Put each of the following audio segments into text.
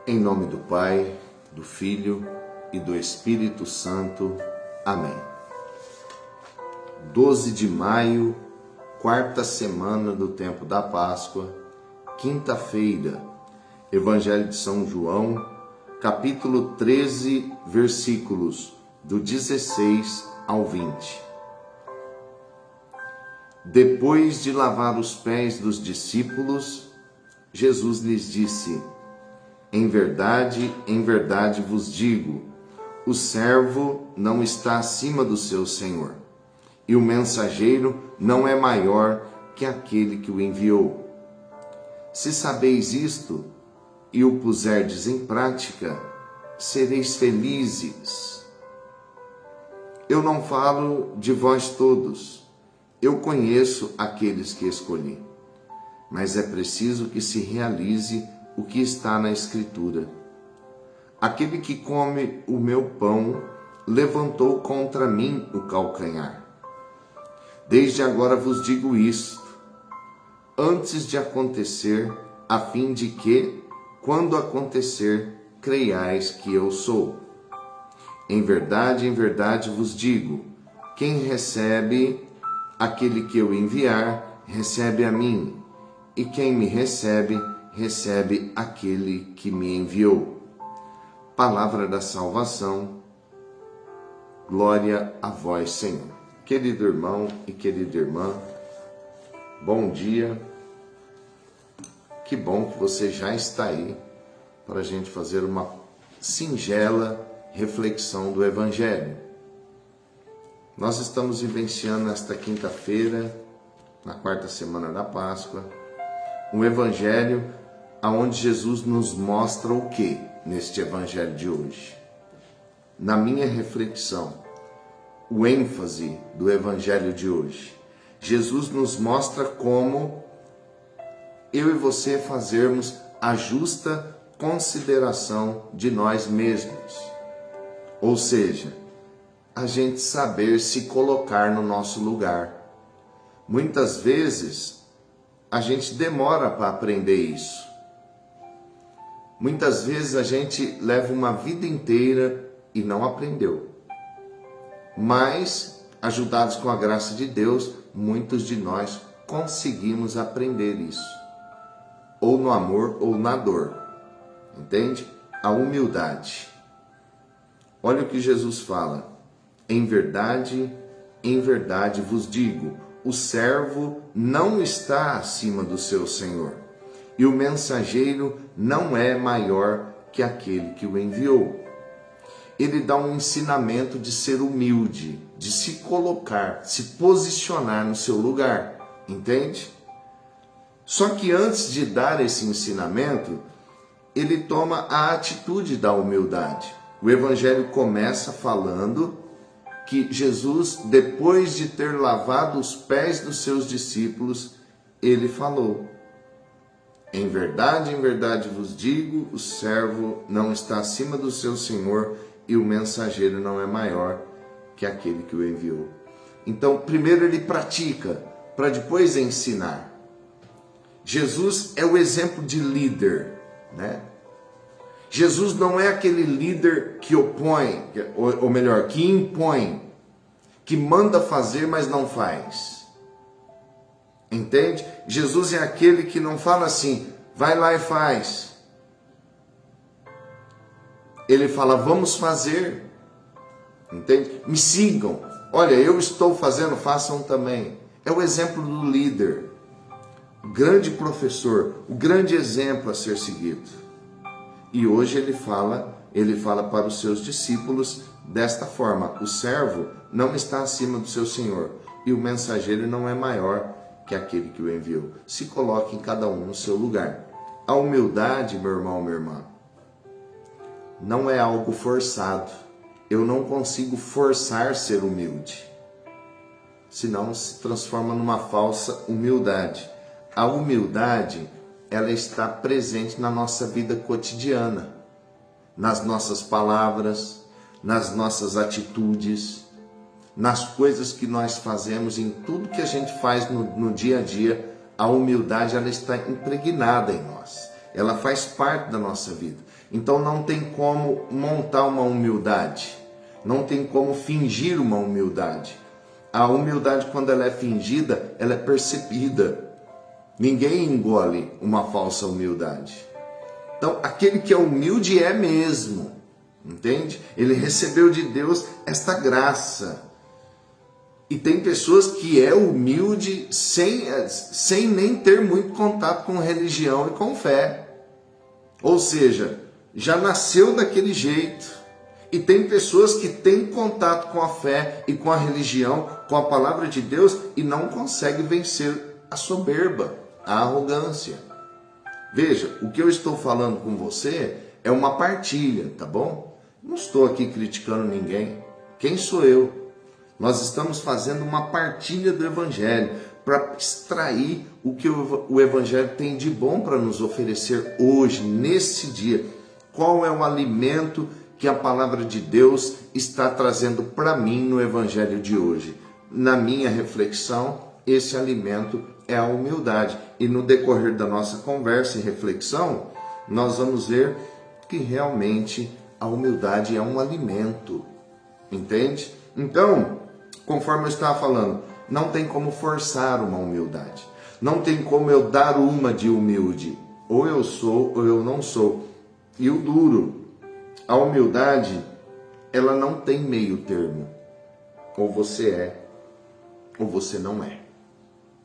Em nome do Pai, do Filho e do Espírito Santo. Amém. 12 de maio, quarta semana do tempo da Páscoa, quinta-feira, Evangelho de São João, capítulo 13, versículos do 16 ao 20. Depois de lavar os pés dos discípulos, Jesus lhes disse: em verdade vos digo, o servo não está acima do seu senhor, e o mensageiro não é maior que aquele que o enviou. Se sabeis isto e o puserdes em prática, sereis felizes. Eu não falo de vós todos, eu conheço aqueles que escolhi, mas é preciso que se realize o que está na Escritura. Aquele que come o meu pão levantou contra mim o calcanhar. Desde agora vos digo isto, antes de acontecer, a fim de que, quando acontecer, creiais que eu sou. Em verdade vos digo, quem recebe aquele que eu enviar, recebe a mim, e quem me recebe, recebe aquele que me enviou. Palavra da salvação, glória a vós, Senhor. Querido irmão e querida irmã, bom dia. Que bom que você já está aí para a gente fazer uma singela reflexão do Evangelho. Nós estamos vivenciando esta quinta-feira, na quarta semana da Páscoa, um Evangelho aonde Jesus nos mostra o que neste Evangelho de hoje? Na minha reflexão, o ênfase do Evangelho de hoje, Jesus nos mostra como eu e você fazermos a justa consideração de nós mesmos. Ou seja, a gente saber se colocar no nosso lugar. Muitas vezes, a gente demora para aprender isso. Muitas vezes a gente leva uma vida inteira e não aprendeu. Mas, ajudados com a graça de Deus, muitos de nós conseguimos aprender isso. Ou no amor ou na dor. Entende? A humildade. Olha o que Jesus fala. Em verdade vos digo, o servo não está acima do seu senhor, e o mensageiro não é maior que aquele que o enviou. Ele dá um ensinamento de ser humilde, de se colocar, se posicionar no seu lugar, entende? Só que antes de dar esse ensinamento, ele toma a atitude da humildade. O Evangelho começa falando que Jesus, depois de ter lavado os pés dos seus discípulos, ele falou: em verdade vos digo, o servo não está acima do seu senhor e o mensageiro não é maior que aquele que o enviou. Então, primeiro ele pratica, para depois ensinar. Jesus é o exemplo de líder, né? Jesus não é aquele líder que opõe, ou melhor, que impõe, que manda fazer, mas não faz. Entende? Jesus é aquele que não fala assim, vai lá e faz. Ele fala, vamos fazer. Entende? Me sigam. Olha, eu estou fazendo, façam também. É o exemplo do líder, o grande professor, o grande exemplo a ser seguido. E hoje ele fala para os seus discípulos desta forma: o servo não está acima do seu senhor, e o mensageiro não é maior que aquele que o enviou. Se coloque em cada um no seu lugar. A humildade, meu irmão, minha irmã, não é algo forçado. Eu não consigo forçar ser humilde, senão se transforma numa falsa humildade. A humildade, ela está presente na nossa vida cotidiana, nas nossas palavras, nas nossas atitudes, nas coisas que nós fazemos, em tudo que a gente faz no dia a dia. A humildade, ela está impregnada em nós. ela faz parte da nossa vida. Então não tem como montar uma humildade, não tem como fingir uma humildade. A humildade, quando ela é fingida, ela é percebida. Ninguém engole uma falsa humildade. Então, aquele que é humilde é mesmo, entende? Ele recebeu de Deus esta graça. E tem pessoas que é humilde sem nem ter muito contato com religião e com fé. Ou seja, já nasceu daquele jeito. E tem pessoas que têm contato com a fé e com a religião, com a palavra de Deus, e não conseguem vencer a soberba, a arrogância. Veja, o que eu estou falando com você é uma partilha, tá bom? Não estou aqui criticando ninguém. Quem sou eu? Nós estamos fazendo uma partilha do Evangelho para extrair o que o Evangelho tem de bom para nos oferecer hoje, nesse dia. Qual é o alimento que a palavra de Deus está trazendo para mim no Evangelho de hoje? Na minha reflexão, esse alimento é a humildade. E no decorrer da nossa conversa e reflexão, nós vamos ver que realmente a humildade é um alimento. Entende? Então, conforme eu estava falando, não tem como forçar uma humildade. Não tem como eu dar uma de humilde. Ou eu sou ou eu não sou. E o duro, a humildade, ela não tem meio termo. Ou você é, ou você não é.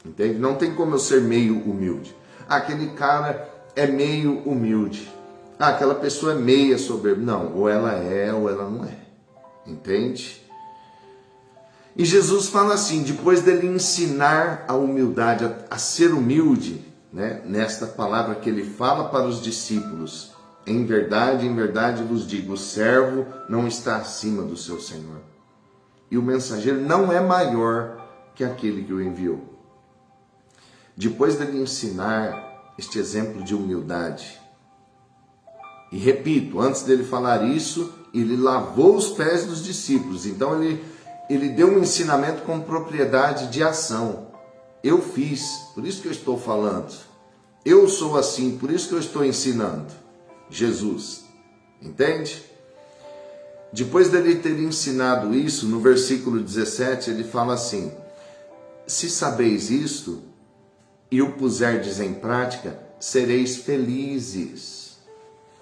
Entende? Não tem como eu ser meio humilde. Aquele cara é meio humilde. Aquela pessoa é meia soberba. Não, ou ela é ou ela não é. Entende? E Jesus fala assim, depois dele ensinar a humildade, a ser humilde, né? Nesta palavra que ele fala para os discípulos, em verdade vos digo, o servo não está acima do seu Senhor. E o mensageiro não é maior que aquele que o enviou. Depois dele ensinar este exemplo de humildade, e repito, antes dele falar isso, ele lavou os pés dos discípulos. Então ele deu um ensinamento com propriedade de ação. Eu fiz, por isso que eu estou falando. Eu sou assim, por isso que eu estou ensinando. Jesus, entende? Depois dele ter ensinado isso, no versículo 17, ele fala assim: se sabeis isto e o puserdes em prática, sereis felizes.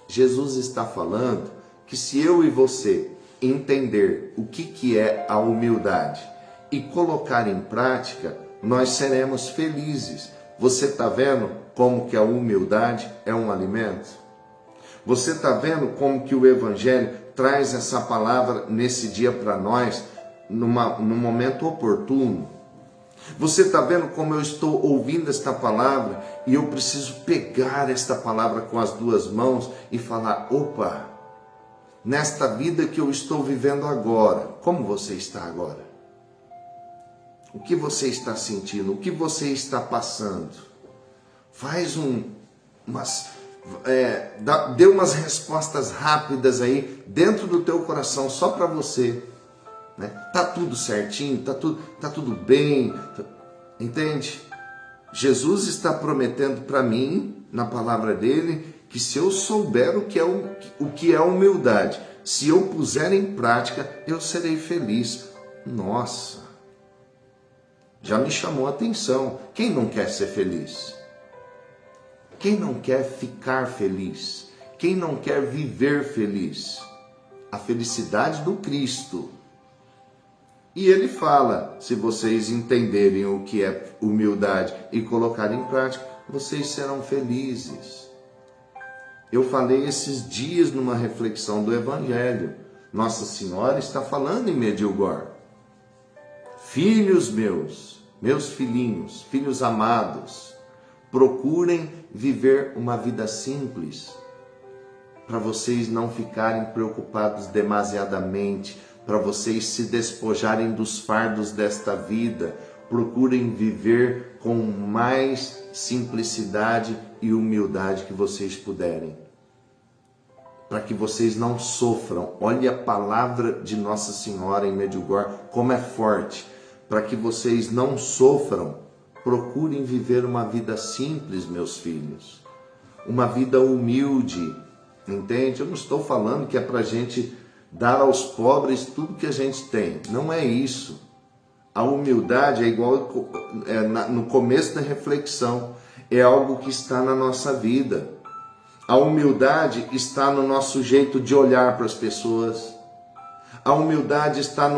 Jesus está falando que se eu e você entender o que é a humildade e colocar em prática, nós seremos felizes. Você está vendo como que a humildade é um alimento? Você está vendo como que o Evangelho traz essa palavra nesse dia para nós, num momento oportuno? Você está vendo como eu estou ouvindo esta palavra e eu preciso pegar esta palavra com as duas mãos e falar: opa, nesta vida que eu estou vivendo agora, como você está agora? O que você está sentindo? O que você está passando? Faz dê umas respostas rápidas aí dentro do teu coração, só para você. Né? Tá tudo certinho, tá tudo bem, entende? Jesus está prometendo para mim, na palavra dele, que se eu souber o que é humildade, se eu puser em prática, eu serei feliz. Nossa, já me chamou a atenção. Quem não quer ser feliz? Quem não quer ficar feliz? Quem não quer viver feliz? A felicidade do Cristo. E ele fala, se vocês entenderem o que é humildade e colocarem em prática, vocês serão felizes. Eu falei esses dias numa reflexão do Evangelho. Nossa Senhora está falando em Medjugorje. Filhos meus filhinhos, filhos amados, procurem viver uma vida simples, para vocês não ficarem preocupados demasiadamente, para vocês se despojarem dos fardos desta vida. Procurem viver com mais simplicidade e humildade que vocês puderem, para que vocês não sofram. Olha a palavra de Nossa Senhora em Medjugorje, como é forte. Para que vocês não sofram, procurem viver uma vida simples, meus filhos. uma vida humilde, entende? Eu não estou falando que é para a gente dar aos pobres tudo que a gente tem, não é isso. A humildade é igual no começo da reflexão, é algo que está na nossa vida. A humildade está no nosso jeito de olhar para as pessoas. A humildade está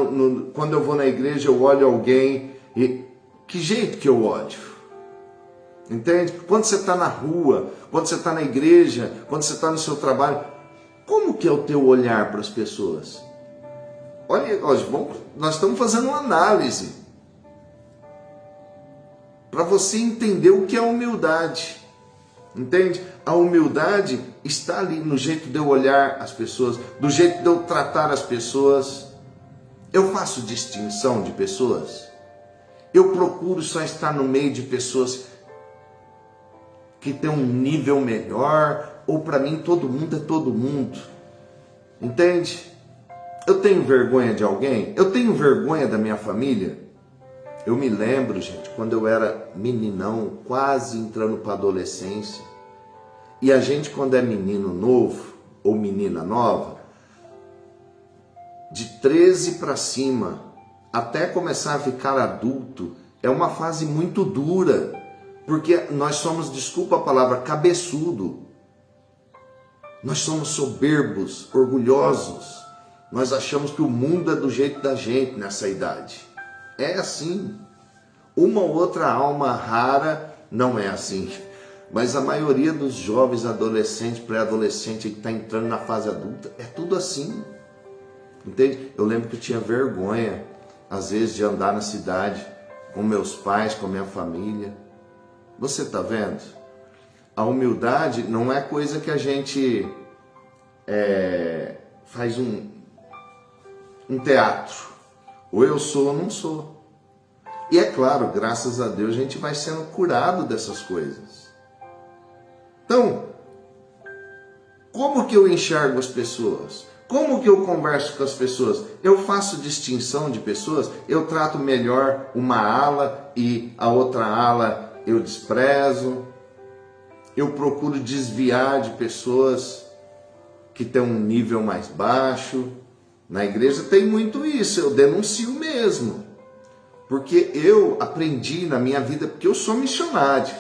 quando eu vou na igreja, eu olho alguém e que jeito que eu olho? Entende? Quando você está na rua, quando você está na igreja, quando você está no seu trabalho, como que é o teu olhar para as pessoas? Olha, nós estamos fazendo uma análise para você entender o que é humildade. Entende? A humildade está ali no jeito de eu olhar as pessoas, do jeito de eu tratar as pessoas. Eu faço distinção de pessoas. Eu procuro só estar no meio de pessoas que têm um nível melhor, ou para mim todo mundo é todo mundo. Entende? Eu tenho vergonha de alguém? Eu tenho vergonha da minha família? Eu me lembro, gente, quando eu era meninão, quase entrando para a adolescência, e a gente, quando é menino novo, ou menina nova, de 13 para cima, até começar a ficar adulto, é uma fase muito dura, porque nós somos, desculpa a palavra, cabeçudo. Nós somos soberbos, orgulhosos. Nós achamos que o mundo é do jeito da gente nessa idade. É assim. Uma ou outra alma rara não é assim. Mas a maioria dos jovens, adolescentes, pré-adolescentes que está entrando na fase adulta, é tudo assim. Entende? Eu lembro que eu tinha vergonha, às vezes, de andar na cidade com meus pais, com minha família. Você está vendo? A humildade não é coisa que a gente faz um teatro. Ou eu sou ou não sou. E é claro, graças a Deus, a gente vai sendo curado dessas coisas. Então, como que eu enxergo as pessoas? Como que eu converso com as pessoas? Eu faço distinção de pessoas? Eu trato melhor uma ala e a outra ala eu desprezo? Eu procuro desviar de pessoas que têm um nível mais baixo? Na igreja tem muito isso, eu denuncio mesmo. Porque eu aprendi na minha vida, porque eu sou missionário.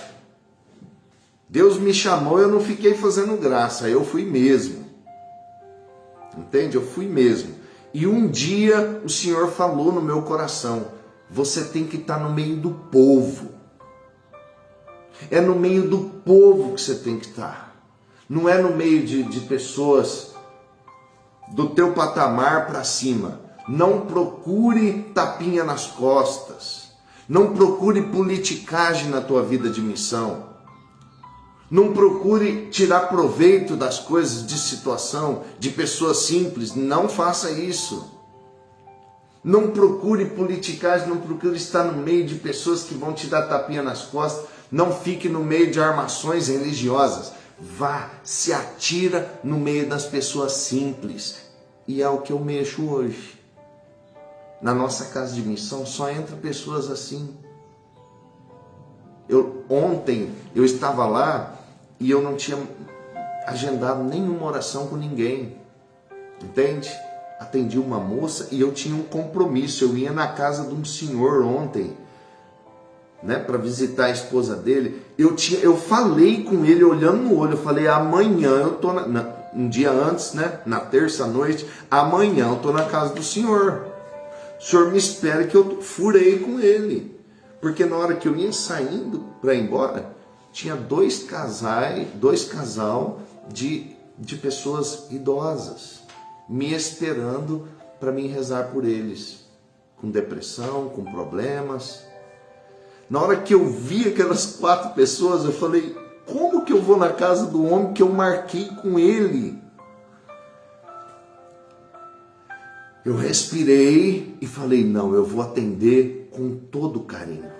Deus me chamou, eu não fiquei fazendo graça, eu fui mesmo. Entende? Eu fui mesmo. E um dia o Senhor falou no meu coração, você tem que estar no meio do povo. É no meio do povo que você tem que estar. Não é no meio de pessoas do teu patamar para cima. Não procure tapinha nas costas. Não procure politicagem na tua vida de missão. Não procure tirar proveito das coisas de situação, de pessoas simples. Não faça isso. Não procure politicagem, não procure estar no meio de pessoas que vão te dar tapinha nas costas. Não fique no meio de armações religiosas. Vá, se atira no meio das pessoas simples. E é o que eu mexo hoje. Na nossa casa de missão só entra pessoas assim. Ontem eu estava lá e eu não tinha agendado nenhuma oração com ninguém. Entende? Atendi uma moça e eu tinha um compromisso. Eu ia na casa de um senhor ontem, né, para visitar a esposa dele. Eu falei com ele olhando no olho. Eu falei, amanhã eu tô um dia antes, né, na terça-noite, amanhã eu tô na casa do senhor. O senhor me espera. Que eu furei com ele. Porque na hora que eu ia saindo para ir embora, tinha dois casal de pessoas idosas me esperando para mim rezar por eles, com depressão, com problemas. Na hora que eu vi aquelas 4 pessoas, eu falei, como que eu vou na casa do homem que eu marquei com ele? Eu respirei e falei, não, eu vou atender com todo carinho,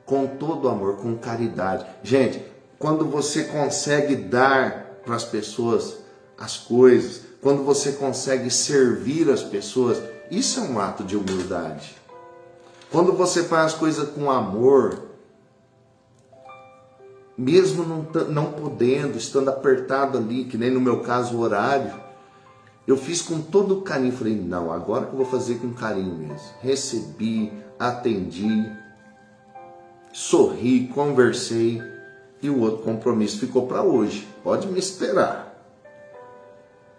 com todo amor, com caridade. Gente, quando você consegue dar para as pessoas as coisas, quando você consegue servir as pessoas, isso é um ato de humildade. Quando você faz as coisas com amor, mesmo não podendo, estando apertado ali, que nem no meu caso o horário, eu fiz com todo o carinho. Falei, não, agora que eu vou fazer com carinho mesmo. Recebi, atendi, sorri, conversei, e o outro compromisso ficou para hoje. Pode me esperar.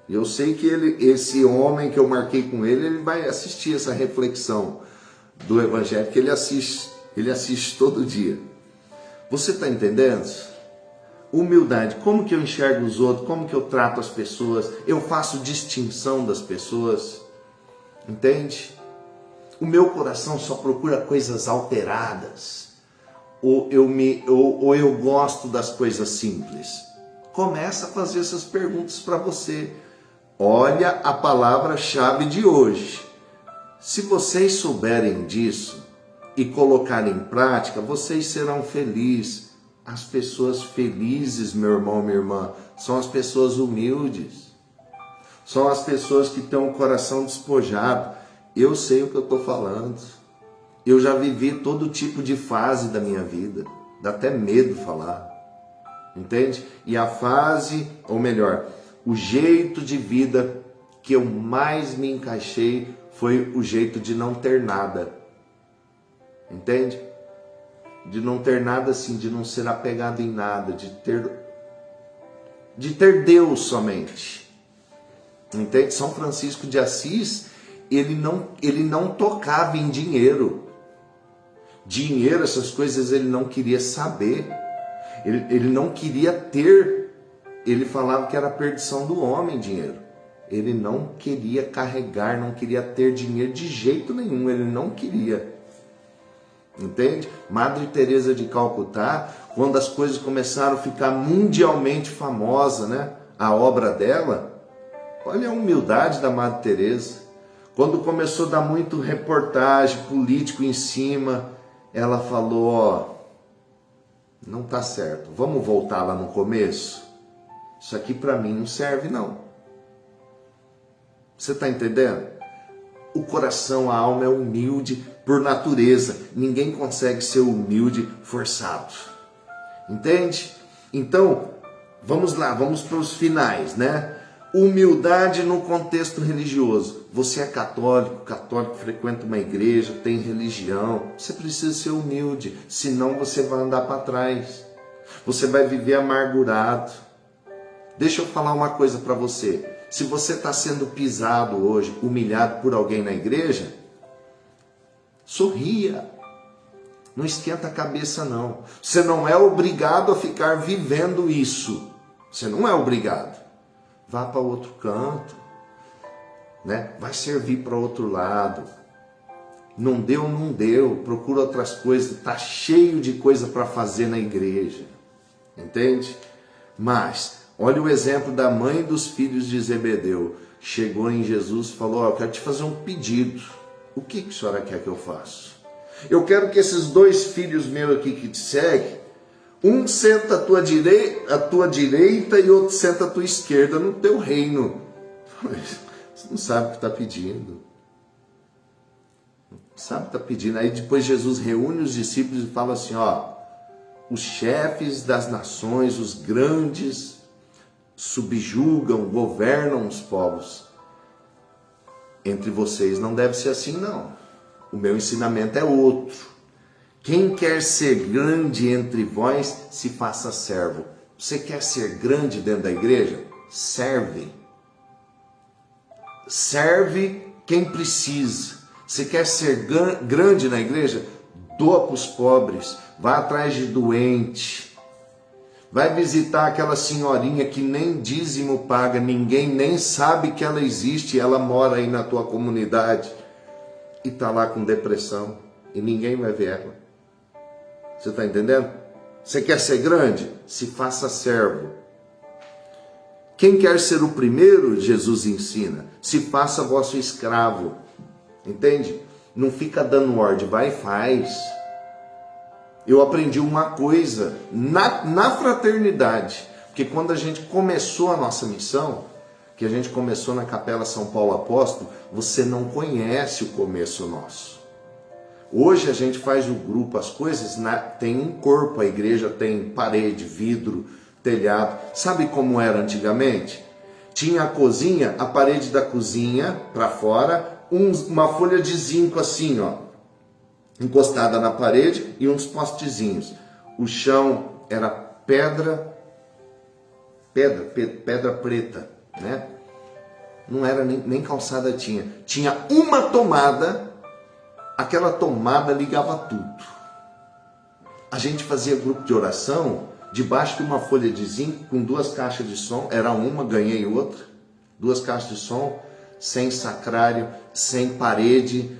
Eu sei que esse homem que eu marquei com ele vai assistir essa reflexão do Evangelho, que ele assiste todo dia. Você está entendendo? Humildade, como que eu enxergo os outros, como que eu trato as pessoas, eu faço distinção das pessoas, entende? O meu coração só procura coisas alteradas, ou eu gosto das coisas simples. Começa a fazer essas perguntas para você. Olha a palavra-chave de hoje. Se vocês souberem disso e colocarem em prática, vocês serão felizes. As pessoas felizes, meu irmão, minha irmã, são as pessoas humildes. São as pessoas que têm o coração despojado. Eu sei o que eu estou falando. Eu já vivi todo tipo de fase da minha vida. Dá até medo falar. Entende? E a fase, ou melhor, o jeito de vida que eu mais me encaixei foi o jeito de não ter nada. Entende? De não ter nada assim, de não ser apegado em nada, de ter Deus somente. Entende? São Francisco de Assis, ele não tocava em dinheiro. Dinheiro, essas coisas ele não queria saber. Ele não queria ter. Ele falava que era a perdição do homem, dinheiro. Ele não queria carregar, não queria ter dinheiro de jeito nenhum, ele não queria. Entende? Madre Teresa de Calcutá, quando as coisas começaram a ficar mundialmente famosas, né? A obra dela, olha a humildade da Madre Teresa. Quando começou a dar muito reportagem político em cima, ela falou, ó, não tá certo, vamos voltar lá no começo? Isso aqui para mim não serve não. Você está entendendo? O coração, a alma é humilde por natureza. Ninguém consegue ser humilde forçado. Entende? Então, vamos lá, vamos para os finais, né? Humildade no contexto religioso. Você é católico frequenta uma igreja, tem religião. Você precisa ser humilde, senão você vai andar para trás. Você vai viver amargurado. Deixa eu falar uma coisa para você. Se você está sendo pisado hoje, humilhado por alguém na igreja, sorria. Não esquenta a cabeça não. Você não é obrigado a ficar vivendo isso. Você não é obrigado. Vá para outro canto, né? Vai servir para outro lado. Não deu. Procura outras coisas. Está cheio de coisa para fazer na igreja. Entende? Mas olha o exemplo da mãe dos filhos de Zebedeu. Chegou em Jesus e falou, eu quero te fazer um pedido. O que a senhora quer que eu faça? Eu quero que esses dois filhos meus aqui que te seguem, um senta à tua direita e outro senta à tua esquerda no teu reino. Você não sabe o que está pedindo. Não sabe o que está pedindo. Aí depois Jesus reúne os discípulos e fala assim, ó, os chefes das nações, os grandes, subjugam, governam os povos. Entre vocês não deve ser assim, não. O meu ensinamento é outro. Quem quer ser grande entre vós, se faça servo. Você quer ser grande dentro da igreja? Serve. Serve quem precisa. Você quer ser grande na igreja? Doa para os pobres. Vá atrás de doente. Vai visitar aquela senhorinha que nem dízimo paga, ninguém nem sabe que ela existe, ela mora aí na tua comunidade e está lá com depressão e ninguém vai ver ela. Você está entendendo? Você quer ser grande? Se faça servo. Quem quer ser o primeiro, Jesus ensina, se faça vosso escravo. Entende? Não fica dando ordem, vai e faz. Eu aprendi uma coisa na fraternidade, porque quando a gente começou a nossa missão, que a gente começou na Capela São Paulo Apóstolo, você não conhece o começo nosso. Hoje a gente faz o grupo, as coisas, tem um corpo, a igreja tem parede, vidro, telhado. Sabe como era antigamente? Tinha a cozinha, a parede da cozinha para fora, uma folha de zinco assim, ó, encostada na parede e uns postezinhos. O chão era pedra preta, né? Não era nem calçada tinha. Tinha uma tomada, aquela tomada ligava tudo. A gente fazia grupo de oração debaixo de uma folha de zinco com 2 caixas de som. Era uma, ganhei outra. 2 caixas de som, sem sacrário, sem parede.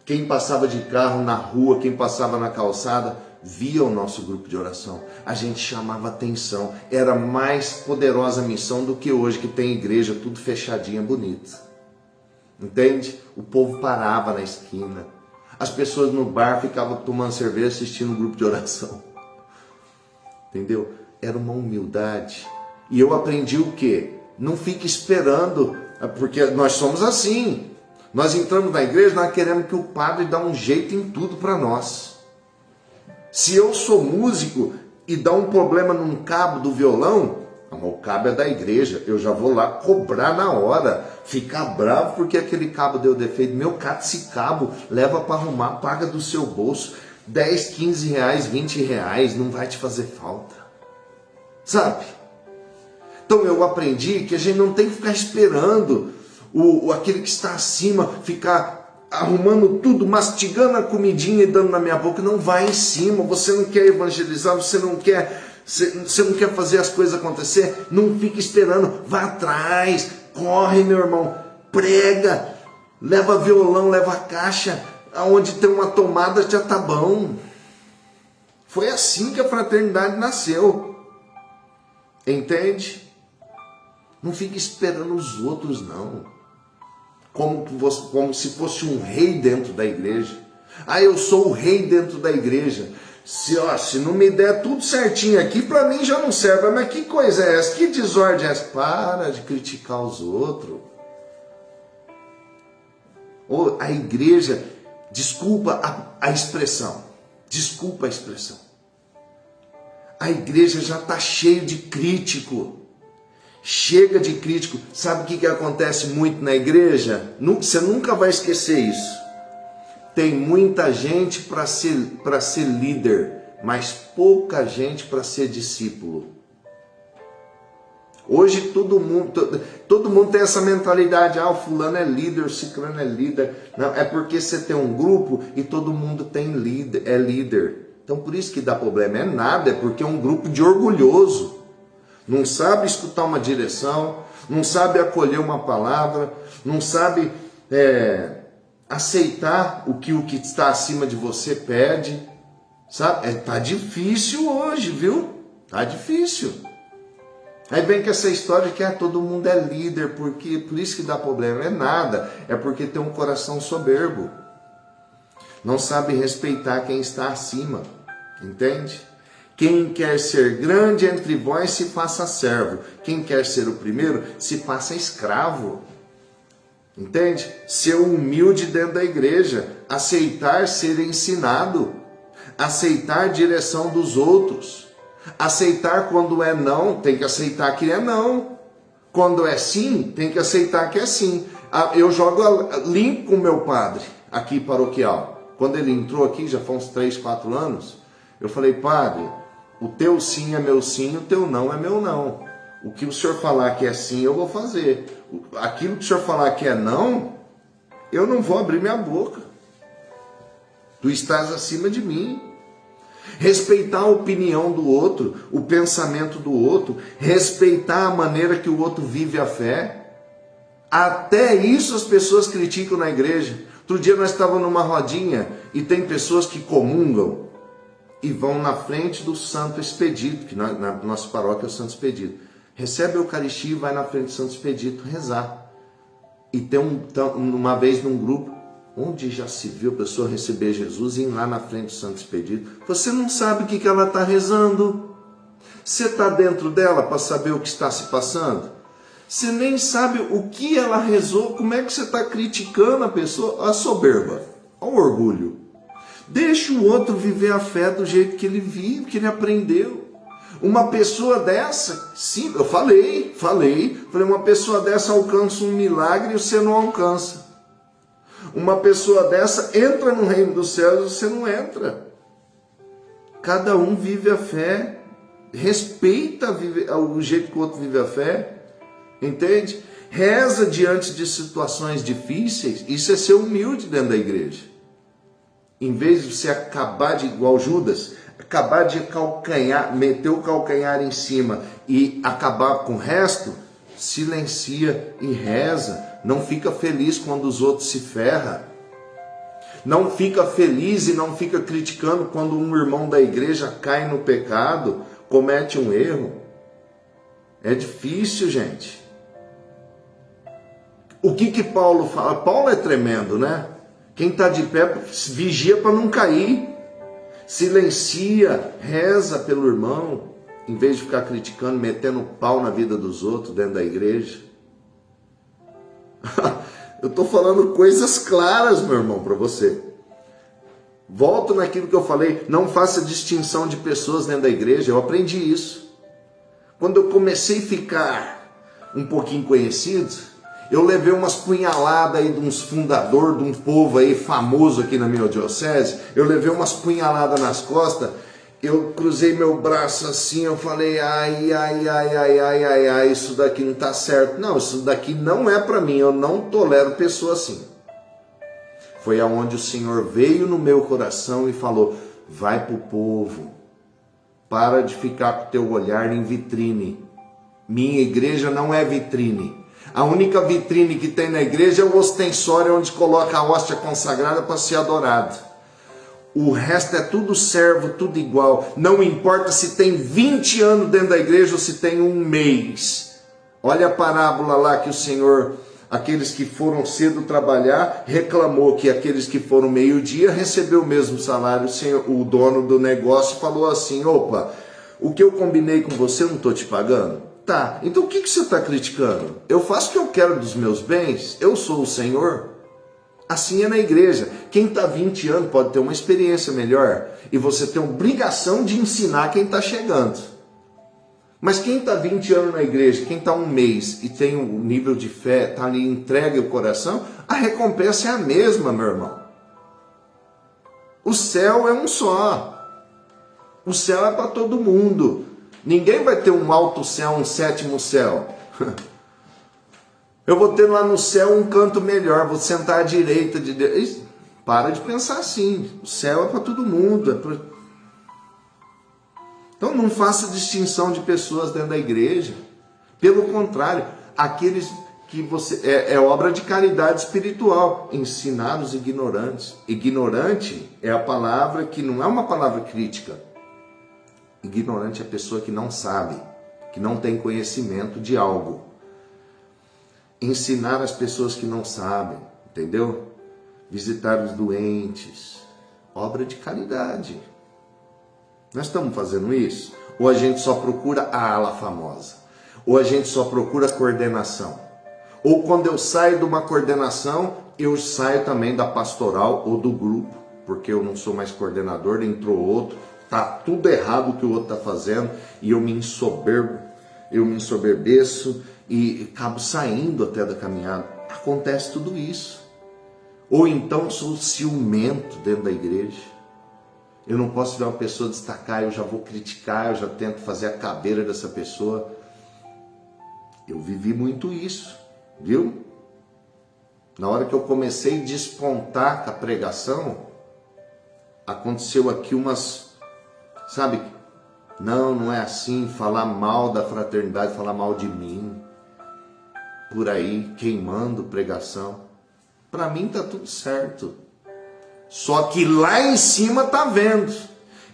Quem passava de carro na rua, quem passava na calçada, via o nosso grupo de oração. A gente chamava atenção. Era mais poderosa a missão do que hoje, que tem igreja tudo fechadinha, bonita. Entende? O povo parava na esquina. As pessoas no bar ficavam tomando cerveja, assistindo o grupo de oração. Entendeu? Era uma humildade. E eu aprendi o quê? Não fique esperando, porque nós somos assim. Nós entramos na igreja, nós queremos que o padre dê um jeito em tudo para nós. Se eu sou músico e dá um problema num cabo do violão, o cabo é da igreja, eu já vou lá cobrar na hora, ficar bravo porque aquele cabo deu defeito. Meu, cata esse cabo, leva para arrumar, paga do seu bolso, 10, 15 reais, 20 reais, não vai te fazer falta. Sabe? Então eu aprendi que a gente não tem que ficar esperando aquele que está acima ficar arrumando tudo, mastigando a comidinha e dando na minha boca. Não vai em cima. Você não quer evangelizar, você não quer fazer as coisas acontecer, não fique esperando, vá atrás, corre, meu irmão, prega, leva violão, leva caixa, aonde tem uma tomada já tá bom. Foi assim que a fraternidade nasceu, entende? Não fique esperando os outros, não. Como se fosse um rei dentro da igreja. Ah, eu sou o rei dentro da igreja. Se não me der tudo certinho aqui, para mim já não serve. Mas que coisa é essa? Que desordem é essa? Para de criticar os outros. Ou a igreja, desculpa a expressão. Desculpa a expressão. A igreja já está cheio de crítico. Chega de crítico. Sabe o que acontece muito na igreja? Você nunca vai esquecer isso. Tem muita gente para ser líder, mas pouca gente para ser discípulo. Hoje todo mundo tem essa mentalidade. Ah, o fulano é líder, o ciclano é líder. Não, é porque você tem um grupo e todo mundo é líder. Então por isso que dá problema. É nada, é porque é um grupo de orgulhoso. Não sabe escutar uma direção, não sabe acolher uma palavra, não sabe aceitar o que está acima de você pede, sabe? Tá difícil hoje, viu? Tá difícil. Aí vem com essa história que todo mundo é líder, porque por isso que dá problema. É nada, é porque tem um coração soberbo. Não sabe respeitar quem está acima, entende? Quem quer ser grande entre vós se faça servo. Quem quer ser o primeiro se faça escravo. Entende? Ser humilde dentro da igreja, aceitar ser ensinado, aceitar a direção dos outros, aceitar quando é não, tem que aceitar que é não, quando é sim, tem que aceitar que é sim. Eu jogo limpo com o meu padre aqui paroquial. Quando ele entrou aqui, já foi uns 3, 4 anos, eu falei: padre, o teu sim é meu sim, o teu não é meu não. O que o senhor falar que é sim, eu vou fazer. Aquilo que o senhor falar que é não, eu não vou abrir minha boca. Tu estás acima de mim. Respeitar a opinião do outro, o pensamento do outro, respeitar a maneira que o outro vive a fé. Até isso as pessoas criticam na igreja. Outro dia nós estávamos numa rodinha e tem pessoas que comungam e vão na frente do Santo Expedito, que na nossa paróquia é o Santo Expedito. Recebe a Eucaristia e vai na frente do Santo Expedito rezar. E tem uma vez num grupo, onde já se viu a pessoa receber Jesus e ir lá na frente do Santo Expedito. Você não sabe o que ela está rezando. Você está dentro dela para saber o que está se passando? Você nem sabe o que ela rezou. Como é que você está criticando a pessoa? A soberba, o orgulho. Deixa o outro viver a fé do jeito que ele vive, que ele aprendeu. Uma pessoa dessa, sim, eu falei, uma pessoa dessa alcança um milagre e você não alcança. Uma pessoa dessa entra no reino dos céus e você não entra. Cada um vive a fé, respeita o jeito que o outro vive a fé, entende? Reza diante de situações difíceis, isso é ser humilde dentro da igreja. Em vez de você acabar de, igual Judas, acabar de calcanhar, meter o calcanhar em cima e acabar com o resto, silencia e reza. Não fica feliz quando os outros se ferram. Não fica feliz e não fica criticando quando um irmão da igreja cai no pecado, comete um erro. É difícil, gente. O que Paulo fala? Paulo é tremendo, né? Quem está de pé vigia para não cair. Silencia, reza pelo irmão, em vez de ficar criticando, metendo pau na vida dos outros dentro da igreja. Eu estou falando coisas claras, meu irmão, para você. Volto naquilo que eu falei, não faça distinção de pessoas dentro da igreja. Eu aprendi isso. Quando eu comecei a ficar um pouquinho conhecido, eu levei umas punhaladas aí de uns fundadores, de um povo aí famoso aqui na minha diocese. Eu levei umas punhaladas nas costas. Eu cruzei meu braço assim, eu falei, ai, isso daqui não tá certo. Não, isso daqui não é para mim, eu não tolero pessoa assim. Foi aonde o Senhor veio no meu coração e falou, vai pro povo, para de ficar com o teu olhar em vitrine. Minha igreja não é vitrine. A única vitrine que tem na igreja é o ostensório onde coloca a hóstia consagrada para ser adorado. O resto é tudo servo, tudo igual. Não importa se tem 20 anos dentro da igreja ou se tem um mês. Olha a parábola lá que o Senhor, aqueles que foram cedo trabalhar, reclamou que aqueles que foram meio-dia recebeu o mesmo salário. O dono do negócio falou assim, opa, o que eu combinei com você eu não estou te pagando? Tá, então o que você está criticando? Eu faço o que eu quero dos meus bens, eu sou o Senhor. Assim é na igreja. Quem está 20 anos pode ter uma experiência melhor e você tem obrigação de ensinar quem está chegando. Mas quem está 20 anos na igreja, quem está um mês e tem um nível de fé, está ali, entrega o coração, a recompensa é a mesma, meu irmão. O céu é um só. O céu é para todo mundo. Ninguém vai ter um alto céu, um sétimo céu. Eu vou ter lá no céu um canto melhor, vou sentar à direita de Deus. Para de pensar assim. O céu é para todo mundo. Então não faça distinção de pessoas dentro da igreja. Pelo contrário, aqueles que você... É obra de caridade espiritual. Ensinar os ignorantes. Ignorante é a palavra que não é uma palavra crítica. Ignorante é a pessoa que não sabe, que não tem conhecimento de algo. Ensinar as pessoas que não sabem, entendeu? Visitar os doentes, obra de caridade. Nós estamos fazendo isso? Ou a gente só procura a ala famosa? Ou a gente só procura coordenação? Ou quando eu saio de uma coordenação, eu saio também da pastoral ou do grupo, porque eu não sou mais coordenador, entrou outro. Tá tudo errado o que o outro está fazendo e eu me ensoberbeço e acabo saindo até da caminhada. Acontece tudo isso. Ou então sou ciumento dentro da igreja. Eu não posso ver uma pessoa destacar, eu já vou criticar, eu já tento fazer a cabeça dessa pessoa. Eu vivi muito isso, viu? Na hora que eu comecei a despontar com a pregação, aconteceu aqui umas... Sabe, não é assim, falar mal da fraternidade, falar mal de mim, por aí, queimando pregação. Para mim tá tudo certo. Só que lá em cima tá vendo.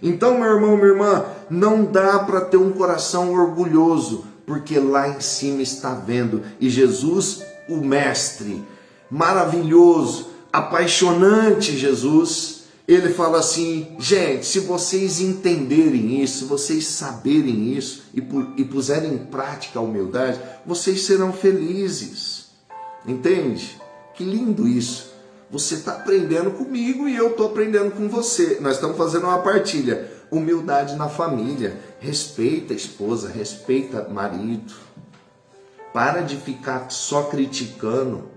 Então, meu irmão, minha irmã, não dá para ter um coração orgulhoso, porque lá em cima está vendo. E Jesus, o mestre, maravilhoso, apaixonante Jesus, ele fala assim, gente, se vocês entenderem isso, se vocês saberem isso e puserem em prática a humildade, vocês serão felizes. Entende? Que lindo isso. Você está aprendendo comigo e eu estou aprendendo com você. Nós estamos fazendo uma partilha. Humildade na família. Respeita a esposa, respeita o marido. Para de ficar só criticando.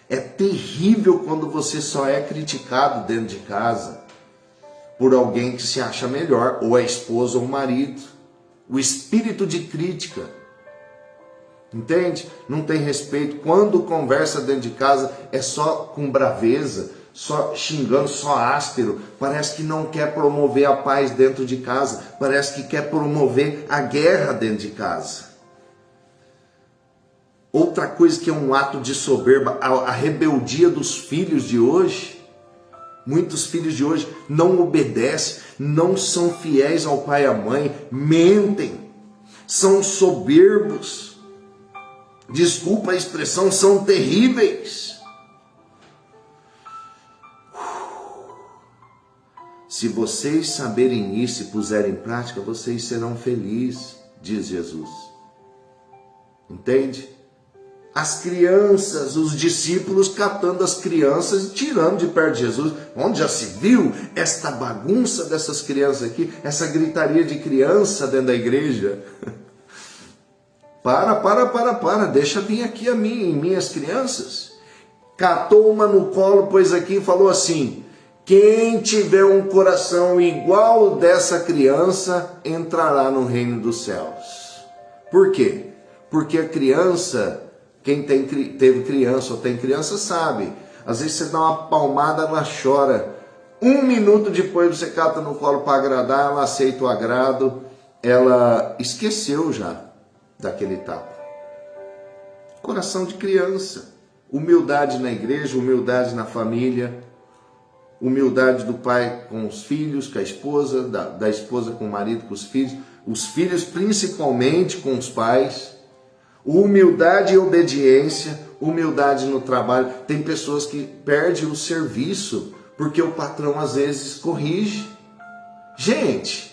É terrível quando você só é criticado dentro de casa por alguém que se acha melhor, ou a esposa ou o marido. O espírito de crítica. Entende? Não tem respeito. Quando conversa dentro de casa é só com braveza, só xingando, só áspero. Parece que não quer promover a paz dentro de casa. Parece que quer promover a guerra dentro de casa. Outra coisa que é um ato de soberba, a rebeldia dos filhos de hoje. Muitos filhos de hoje não obedecem, não são fiéis ao pai e à mãe, mentem, são soberbos. Desculpa a expressão, são terríveis. Se vocês saberem isso e puserem em prática, vocês serão felizes, diz Jesus. Entende? As crianças, os discípulos catando as crianças e tirando de perto de Jesus. Onde já se viu esta bagunça dessas crianças aqui, essa gritaria de criança dentro da igreja? Para, deixa vir aqui a mim, minhas crianças. Catou uma no colo, pôs aqui e falou assim: quem tiver um coração igual dessa criança, entrará no reino dos céus. Por quê? Porque a criança, quem teve criança ou tem criança sabe, às vezes você dá uma palmada, ela chora. 1 minuto depois você cata no colo para agradar, ela aceita o agrado, ela esqueceu já daquele tapa. Coração de criança. Humildade na igreja, humildade na família, humildade do pai com os filhos, com a esposa, da esposa com o marido, com os filhos principalmente com os pais. Humildade e obediência, humildade no trabalho. Tem pessoas que perdem o serviço porque o patrão às vezes corrige. Gente,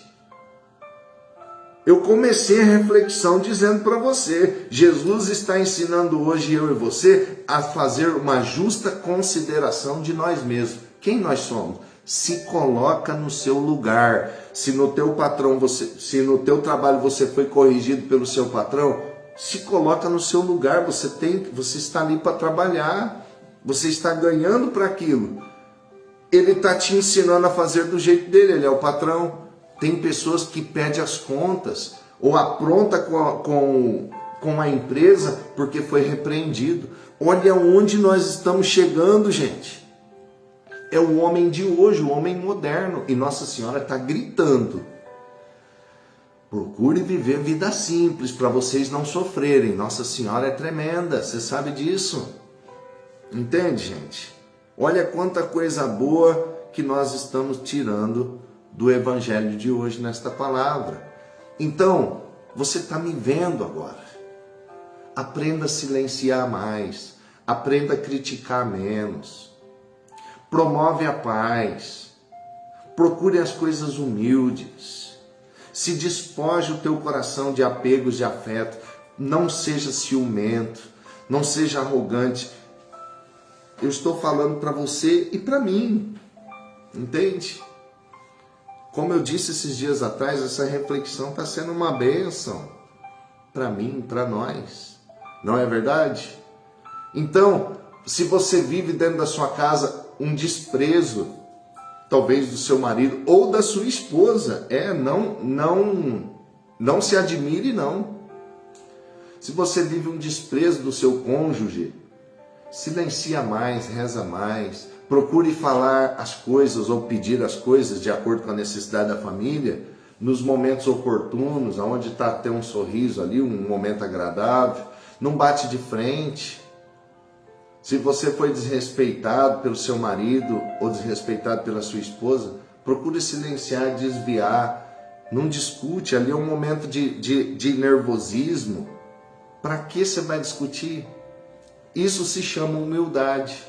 eu comecei a reflexão dizendo para você, Jesus está ensinando hoje eu e você a fazer uma justa consideração de nós mesmos. Quem nós somos? Se coloca no seu lugar. Se no teu patrão, se no teu trabalho você foi corrigido pelo seu patrão, se coloca no seu lugar. Você está ali para trabalhar. Você está ganhando para aquilo. Ele está te ensinando a fazer do jeito dele. Ele é o patrão. Tem pessoas que pedem as contas ou apronta com a empresa porque foi repreendido. Olha onde nós estamos chegando, gente. É o homem de hoje, o homem moderno. E Nossa Senhora está gritando. Procure viver vida simples para vocês não sofrerem. Nossa Senhora é tremenda, você sabe disso. Entende, gente? Olha quanta coisa boa que nós estamos tirando do evangelho de hoje nesta palavra. Então, você está me vendo agora. Aprenda a silenciar mais. Aprenda a criticar menos. Promove a paz. Procure as coisas humildes. Se despoje o teu coração de apegos de afeto. Não seja ciumento. Não seja arrogante. Eu estou falando para você e para mim. Entende? Como eu disse esses dias atrás, essa reflexão está sendo uma bênção para mim, para nós. Não é verdade? Então, se você vive dentro da sua casa um desprezo, talvez do seu marido ou da sua esposa, não se admire, não. Se você vive um desprezo do seu cônjuge, silencia mais, reza mais, procure falar as coisas ou pedir as coisas de acordo com a necessidade da família, nos momentos oportunos, onde está até um sorriso ali, um momento agradável. Não bate de frente. Se você foi desrespeitado pelo seu marido ou desrespeitado pela sua esposa, procure silenciar, desviar. Não discute, ali é um momento de nervosismo. Para que você vai discutir? Isso se chama humildade.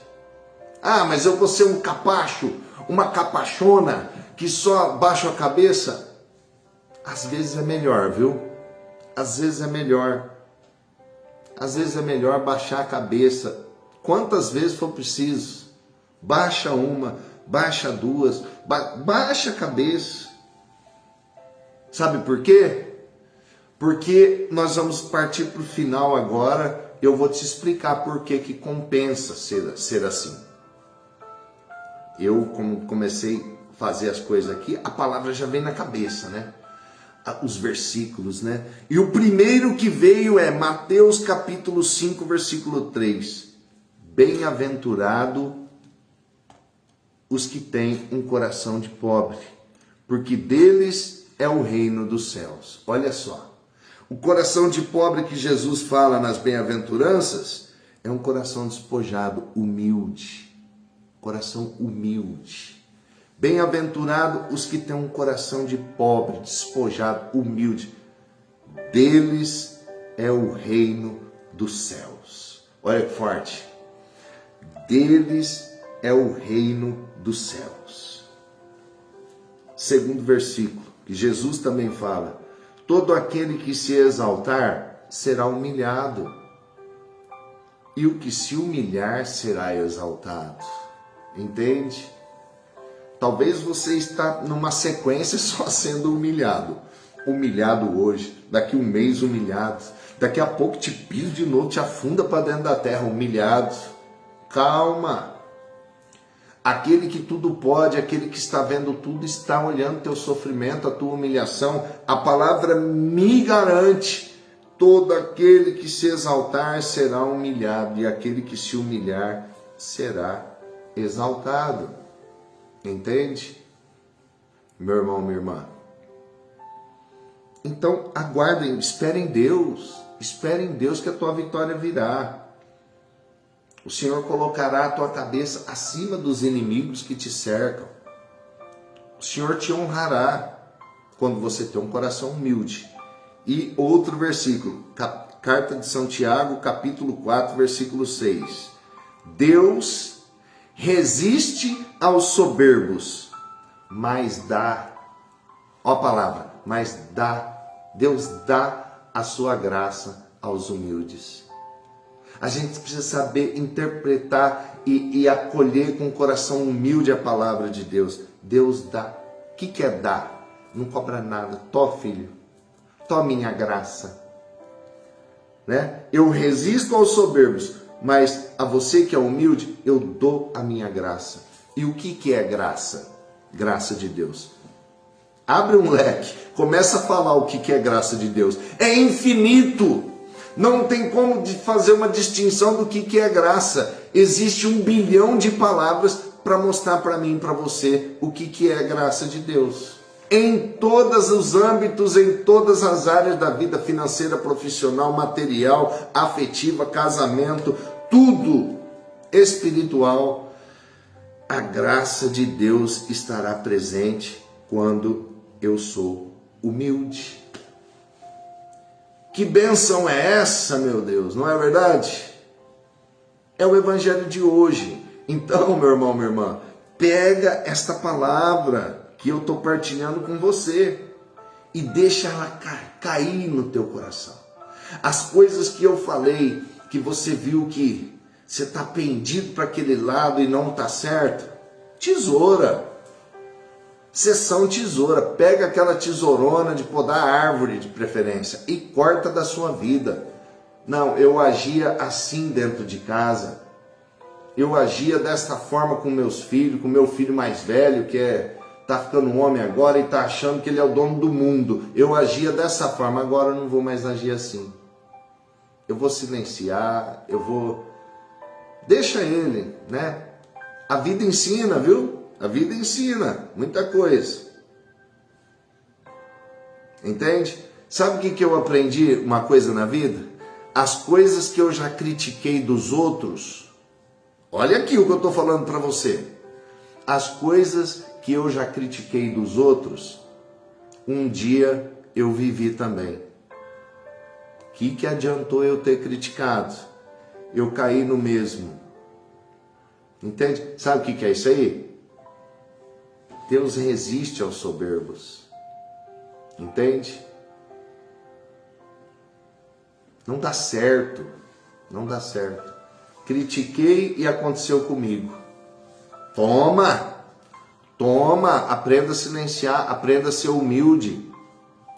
Ah, mas eu vou ser um capacho, uma capachona que só baixa a cabeça? Às vezes é melhor, viu? Às vezes é melhor. Às vezes é melhor baixar a cabeça. Quantas vezes for preciso. Baixa uma, baixa duas, baixa a cabeça. Sabe por quê? Porque nós vamos partir para o final agora. Eu vou te explicar por que compensa ser assim. Eu, como comecei a fazer as coisas aqui, a palavra já vem na cabeça, né? Os versículos, né? E o primeiro que veio é Mateus capítulo 5, versículo 3. Bem-aventurado os que têm um coração de pobre, porque deles é o reino dos céus. Olha só. O coração de pobre que Jesus fala nas bem-aventuranças é um coração despojado, humilde. Coração humilde. Bem-aventurado os que têm um coração de pobre, despojado, humilde. Deles é o reino dos céus. Olha que forte. Deles é o reino dos céus. Segundo versículo, que Jesus também fala: todo aquele que se exaltar será humilhado, e o que se humilhar será exaltado. Entende? Talvez você está numa sequência só sendo humilhado. Humilhado hoje, daqui um mês humilhado, daqui a pouco te pisa de novo, te afunda para dentro da terra, humilhado. Calma. Aquele que tudo pode, aquele que está vendo tudo, está olhando teu sofrimento, a tua humilhação. A palavra me garante: todo aquele que se exaltar será humilhado, e aquele que se humilhar será exaltado. Entende? Meu irmão, minha irmã. Então, aguardem, esperem em Deus que a tua vitória virá. O Senhor colocará a tua cabeça acima dos inimigos que te cercam. O Senhor te honrará quando você tem um coração humilde. E outro versículo, carta de São Tiago, capítulo 4, versículo 6. Deus resiste aos soberbos, mas dá, ó a palavra, mas dá, Deus dá a sua graça aos humildes. A gente precisa saber interpretar e acolher com o coração humilde a palavra de Deus. Deus dá. O que é dar? Não cobra nada. Tó, filho. Tó, minha graça. Né? Eu resisto aos soberbos, mas a você que é humilde, eu dou a minha graça. E o que é graça? Graça de Deus. Abre um leque. Começa a falar o que é graça de Deus. É infinito. Não tem como fazer uma distinção do que é graça. Existe 1 bilhão de palavras para mostrar para mim e para você o que é graça de Deus. Em todos os âmbitos, em todas as áreas da vida financeira, profissional, material, afetiva, casamento, tudo espiritual, a graça de Deus estará presente quando eu sou humilde. Que bênção é essa, meu Deus, não é verdade? É o evangelho de hoje. Então, meu irmão, minha irmã, pega esta palavra que eu estou partilhando com você e deixa ela cair no teu coração. As coisas que eu falei, que você viu que você está pendido para aquele lado e não está certo, tesoura. Seção tesoura, pega aquela tesourona de podar árvore de preferência e corta da sua vida. Não, eu agia assim dentro de casa. Eu agia desta forma com meus filhos, com meu filho mais velho, que tá ficando um homem agora e tá achando que ele é o dono do mundo. Eu agia dessa forma, agora eu não vou mais agir assim. Eu vou silenciar, deixa ele, né? A vida ensina, viu? A vida ensina muita coisa. Entende? Sabe o que eu aprendi uma coisa na vida? As coisas que eu já critiquei dos outros. Olha aqui o que eu estou falando para você. As coisas que eu já critiquei dos outros, um dia eu vivi também. O que adiantou eu ter criticado? Eu caí no mesmo. Entende? Sabe o que é isso aí? Deus resiste aos soberbos. Entende? Não dá certo. Não dá certo. Critiquei e aconteceu comigo. Toma! Toma! Aprenda a silenciar, aprenda a ser humilde.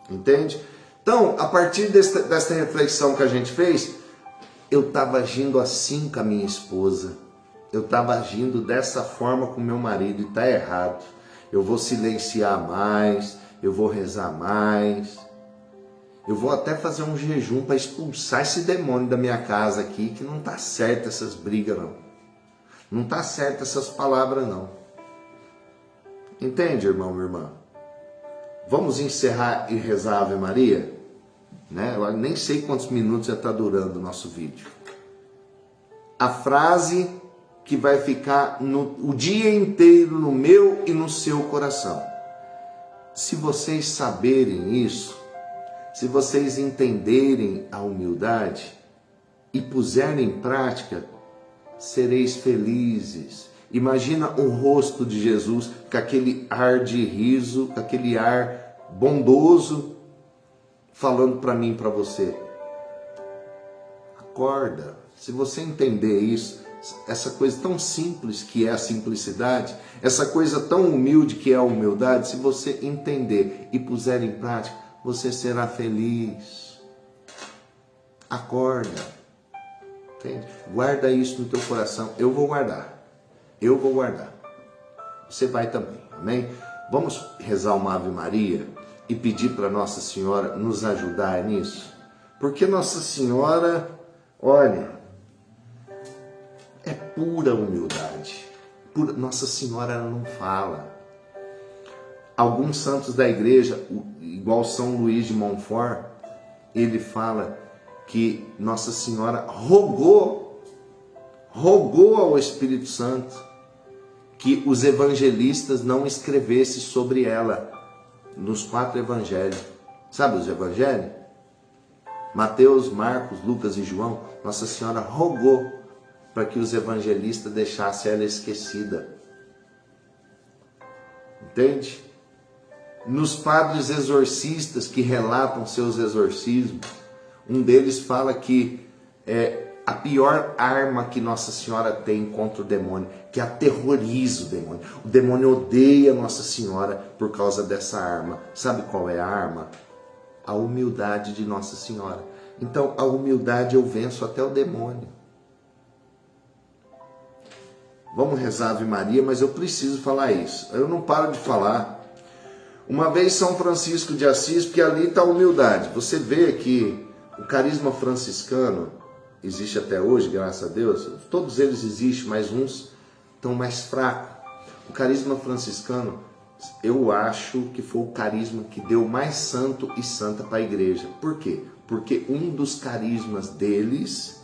Entende? Então, a partir desta reflexão que a gente fez, eu estava agindo assim com a minha esposa. Eu estava agindo dessa forma com meu marido e está errado. Eu vou silenciar mais, eu vou rezar mais. Eu vou até fazer um jejum para expulsar esse demônio da minha casa aqui, que não está certo essas brigas não. Não está certo essas palavras não. Entende, irmão e irmã? Vamos encerrar e rezar a Ave Maria? Né? Eu nem sei quantos minutos já está durando o nosso vídeo. A frase que vai ficar o dia inteiro no meu e no seu coração. Se vocês saberem isso, se vocês entenderem a humildade e puserem em prática, sereis felizes. Imagina o rosto de Jesus com aquele ar de riso, com aquele ar bondoso, falando para mim e para você. Acorda. Se você entender isso, essa coisa tão simples que é a simplicidade, essa coisa tão humilde que é a humildade, se você entender e puser em prática, você será feliz. Acorda. Entende? Guarda isso no teu coração. Eu vou guardar. Eu vou guardar. Você vai também. Amém? Vamos rezar uma Ave Maria e pedir para Nossa Senhora nos ajudar nisso? Porque Nossa Senhora, olha, é pura humildade. Nossa Senhora ela não fala. Alguns santos da igreja, igual São Luís de Montfort, ele fala que Nossa Senhora rogou ao Espírito Santo que os evangelistas não escrevessem sobre ela nos 4 evangelhos. Sabe os evangelhos? Mateus, Marcos, Lucas e João. Nossa Senhora rogou para que os evangelistas deixassem ela esquecida. Entende? Nos padres exorcistas que relatam seus exorcismos, um deles fala que a pior arma que Nossa Senhora tem contra o demônio, que aterroriza o demônio. O demônio odeia Nossa Senhora por causa dessa arma. Sabe qual é a arma? A humildade de Nossa Senhora. Então, a humildade eu venço até o demônio. Vamos rezar a Ave Maria, mas eu preciso falar isso. Eu não paro de falar. Uma vez São Francisco de Assis, porque ali está a humildade. Você vê que o carisma franciscano existe até hoje, graças a Deus. Todos eles existem, mas uns estão mais fracos. O carisma franciscano, eu acho que foi o carisma que deu mais santo e santa para a igreja. Por quê? Porque um dos carismas deles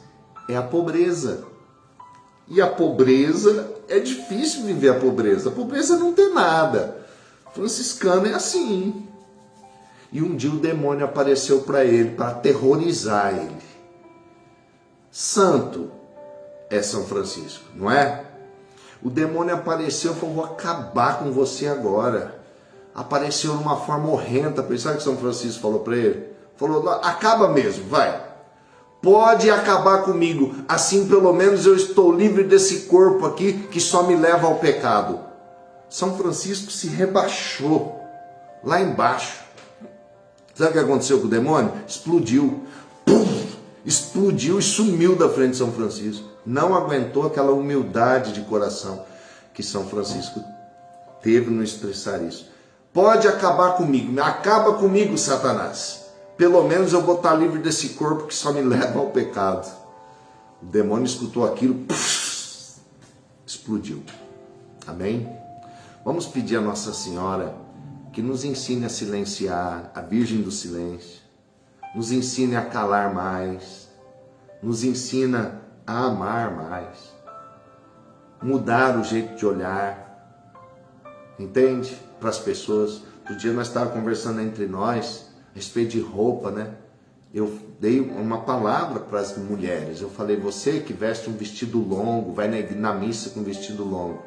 é a pobreza. E a pobreza, é difícil viver a pobreza. A pobreza não tem nada. Franciscano é assim. E um dia o demônio apareceu para ele, para aterrorizar ele. Santo é São Francisco, não é? O demônio apareceu e falou, vou acabar com você agora. Apareceu numa forma horrenda. Sabe o que São Francisco falou para ele? Falou, acaba mesmo, vai. Pode acabar comigo, assim pelo menos eu estou livre desse corpo aqui que só me leva ao pecado. São Francisco se rebaixou lá embaixo. Sabe o que aconteceu com o demônio? Explodiu. Pum! Explodiu e sumiu da frente de São Francisco. Não aguentou aquela humildade de coração que São Francisco teve no expressar isso. Pode acabar comigo, acaba comigo, Satanás. Pelo menos eu vou estar livre desse corpo que só me leva ao pecado. O demônio escutou aquilo, puff, explodiu. Amém? Vamos pedir a Nossa Senhora que nos ensine a silenciar, a Virgem do Silêncio. Nos ensine a calar mais. Nos ensina a amar mais. Mudar o jeito de olhar. Entende? Para as pessoas. Outro dia nós estávamos conversando entre nós a respeito de roupa, né? Eu dei uma palavra para as mulheres. Eu falei, você que veste um vestido longo, vai na missa com um vestido longo,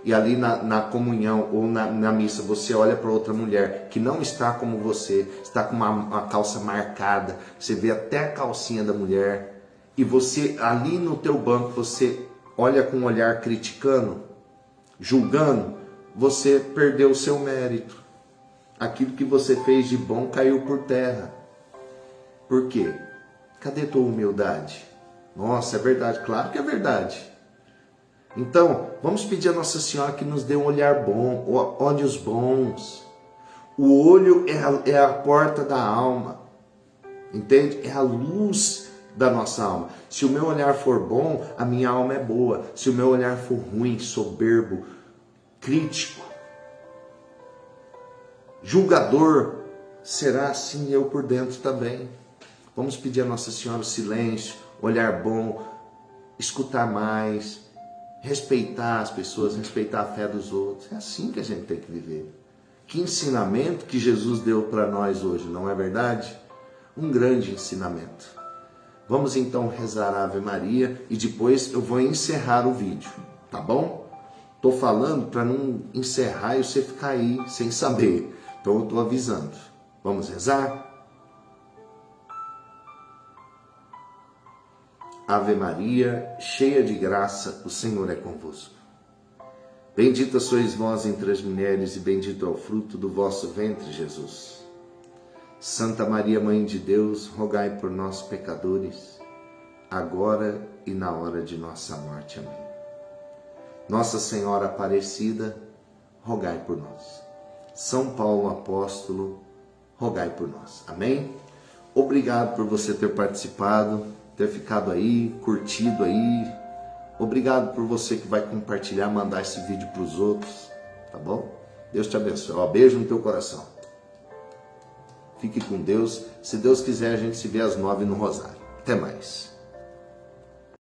e ali na comunhão ou na missa você olha para outra mulher que não está como você, está com uma calça marcada, você vê até a calcinha da mulher, e você ali no teu banco, você olha com um olhar criticando, julgando, você perdeu o seu mérito. Aquilo que você fez de bom caiu por terra. Por quê? Cadê tua humildade? Nossa, é verdade, claro que é verdade. Então, vamos pedir a Nossa Senhora que nos dê um olhar bom, olhos bons. O olho é a porta da alma, entende? É a luz da nossa alma. Se o meu olhar for bom, a minha alma é boa. Se o meu olhar for ruim, soberbo, crítico, julgador, será assim eu por dentro também. Vamos pedir a Nossa Senhora o silêncio, olhar bom, escutar mais, respeitar as pessoas, respeitar a fé dos outros. É assim que a gente tem que viver. Que ensinamento que Jesus deu para nós hoje, não é verdade? Um grande ensinamento. Vamos então rezar a Ave Maria e depois eu vou encerrar o vídeo, tá bom? Tô falando para não encerrar e você ficar aí sem saber. Então eu tô avisando. Vamos rezar? Ave Maria, cheia de graça, o Senhor é convosco. Bendita sois vós entre as mulheres e bendito é o fruto do vosso ventre, Jesus. Santa Maria, Mãe de Deus, rogai por nós, pecadores, agora e na hora de nossa morte. Amém. Nossa Senhora Aparecida, rogai por nós. São Paulo Apóstolo, rogai por nós. Amém? Obrigado por você ter participado, ter ficado aí, curtido aí. Obrigado por você que vai compartilhar, mandar esse vídeo para os outros, tá bom? Deus te abençoe. Ó, beijo no teu coração. Fique com Deus. Se Deus quiser, a gente se vê às 9 no Rosário. Até mais.